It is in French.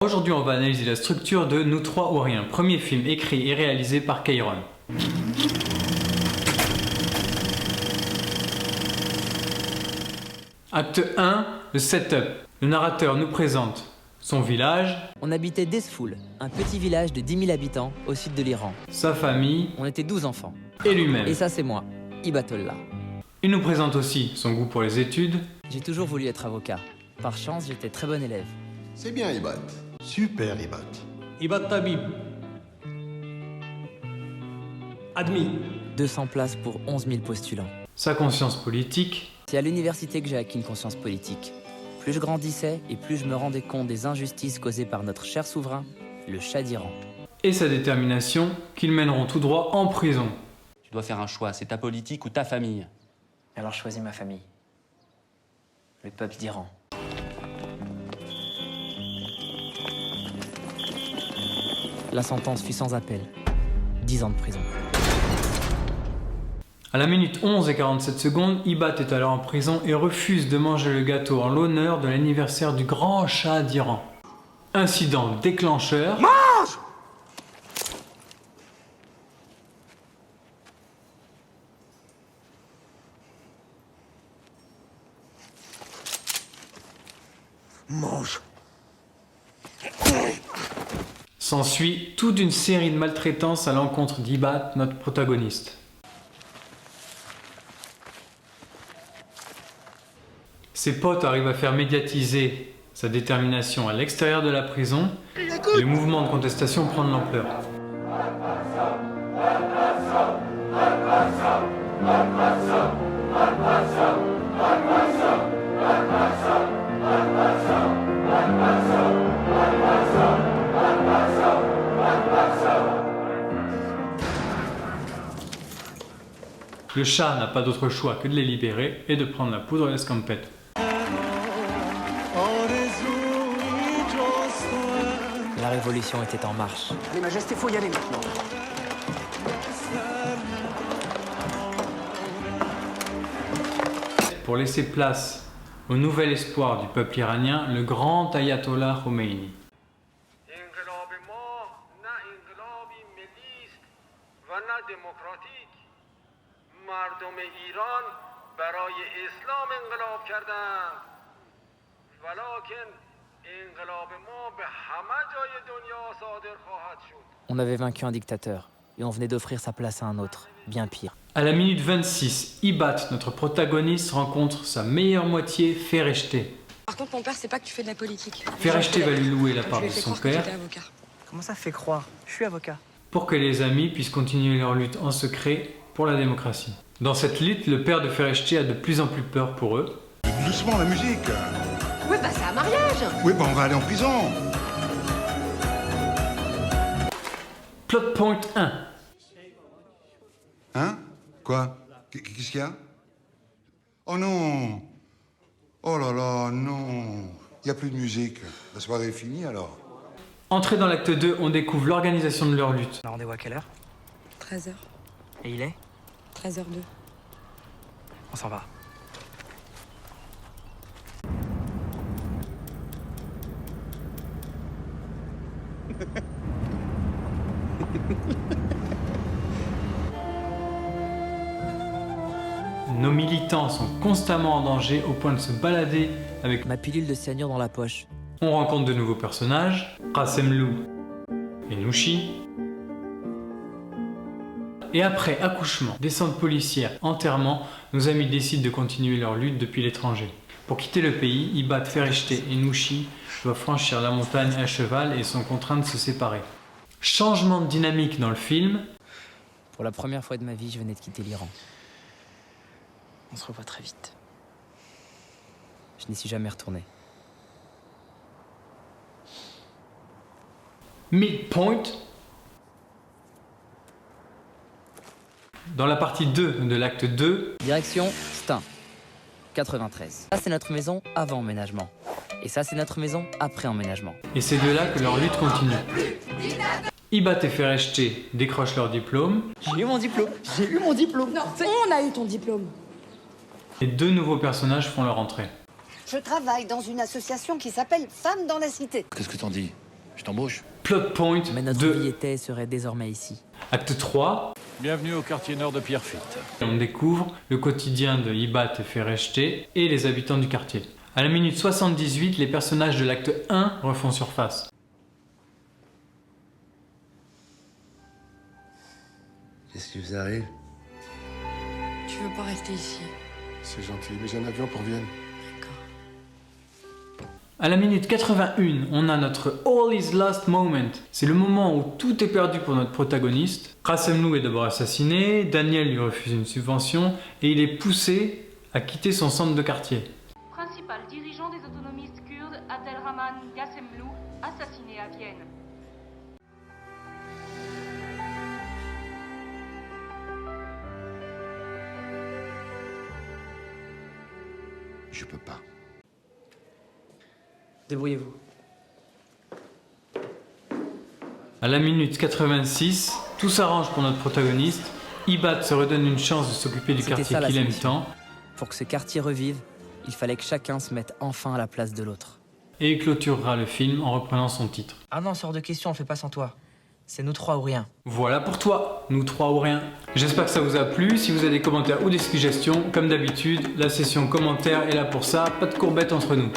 Aujourd'hui, on va analyser la structure de Nous trois ou rien, premier film écrit et réalisé par Kairon. Acte 1, le setup. Le narrateur nous présente son village. On habitait Desfoul, un petit village de 10 000 habitants au sud de l'Iran. Sa famille. On était 12 enfants. Et lui-même. Et ça c'est moi, Ibatollah. Il nous présente aussi son goût pour les études. J'ai toujours voulu être avocat. Par chance, j'étais très bon élève. C'est bien, Ibat. Super, Ibat. Ibat Tabib. Admis. 200 places pour 11 000 postulants. Sa conscience politique. C'est à l'université que j'ai acquis une conscience politique. Plus je grandissais et plus je me rendais compte des injustices causées par notre cher souverain, le Shah d'Iran. Et sa détermination qu'ils mèneront tout droit en prison. Tu dois faire un choix, c'est ta politique ou ta famille. Alors je choisis ma famille. Le peuple d'Iran. La sentence fut sans appel. 10 ans de prison. À la minute 11 et 47 secondes, Ibat est alors en prison et refuse de manger le gâteau en l'honneur de l'anniversaire du grand Shah d'Iran. Incident déclencheur. Mange! Mange! S'ensuit toute une série de maltraitances à l'encontre d'Ibat, notre protagoniste. Ses potes arrivent à faire médiatiser sa détermination à l'extérieur de la prison et le mouvement de contestation prend de l'ampleur. Le Shah n'a pas d'autre choix que de les libérer et de prendre la poudre à l'escampette. La révolution était en marche. Allez, Majesté, faut y aller maintenant. Pour laisser place au nouvel espoir du peuple iranien, le grand ayatollah Khomeini. On avait vaincu un dictateur et on venait d'offrir sa place à un autre, bien pire. À la minute 26, Ibat, notre protagoniste, rencontre sa meilleure moitié, Fereshté. Par contre, mon père, c'est pas que tu fais de la politique. Fereshté va lui louer la part Je lui de ai fait son croire que père t'étais avocat. Comment ça fait croire? Je suis avocat. pour que les amis puissent continuer leur lutte en secret pour la démocratie. Dans cette lutte, le père de Fereshté a de plus en plus peur pour eux. Doucement, la musique. Oui, bah c'est un mariage. Oui, bah on va aller en prison. Plot point 1. Hein? Quoi? Qu'est-ce qu'il y a? Oh non! Oh là là, non! Il n'y a plus de musique. La soirée est finie alors. Entrée dans l'acte 2, on découvre l'organisation de leur lutte. On a rendez-vous à quelle heure? 13h. Et il est? 13h02. On s'en va. Nos militants sont constamment en danger au point de se balader avec... Ma pilule de cyanure dans la poche. On rencontre de nouveaux personnages, Qassemlou et Nouchi. Et après accouchement, descente policière, enterrement, nos amis décident de continuer leur lutte depuis l'étranger. Pour quitter le pays, Ibat, Fereshté et Nouchi doivent franchir la montagne à cheval et sont contraints de se séparer. Changement de dynamique dans le film. Pour la première fois de ma vie, je venais de quitter l'Iran. On se revoit très vite. Je n'y suis jamais retourné. Midpoint. Dans la partie 2 de l'acte 2, Direction Stein, 93. Ça, c'est notre maison avant emménagement. Et ça, c'est notre maison après emménagement. et c'est de là que leur lutte continue. Ibat et Fereshté décrochent leur diplôme J'ai eu mon diplôme. J'ai eu mon diplôme. Non, on a eu ton diplôme. et deux nouveaux personnages font leur entrée. Je travaille dans une association qui s'appelle Femmes dans la Cité. Qu'est-ce que t'en dis? Je t'embauche. Plot point Mais notre vie 2. était et serait désormais ici. Acte 3. Bienvenue au quartier nord de Pierrefitte. On découvre le quotidien de Ibat et Ferechte et les habitants du quartier. À la minute 78, les personnages de l'acte 1 refont surface. Qu'est-ce qui vous arrive? Tu veux pas rester ici? C'est gentil, mais j'ai un avion pour Vienne. D'accord. À la minute 81, on a notre All is Lost moment. C'est le moment où tout est perdu pour notre protagoniste. Rassemlou est d'abord assassiné, Daniel lui refuse une subvention et il est poussé à quitter son centre de quartier. Principal dirigeant des autonomistes kurdes, Abdelrahman Gassemlou, assassiné à Vienne. Je peux pas. Débrouillez-vous. À la minute 86, tout s'arrange pour notre protagoniste. Ibat se redonne une chance de s'occuper du C'était quartier ça, la qu'il aime solution. tant Pour que ce quartier revive, il fallait que chacun se mette enfin à la place de l'autre. et il clôturera le film en reprenant son titre. Ah non, sort de question, on fait pas sans toi. C'est nous trois ou rien. Voilà pour toi, nous trois ou rien. J'espère que ça vous a plu. Si vous avez des commentaires ou des suggestions, comme d'habitude, la session commentaires est là pour ça, pas de courbettes entre nous.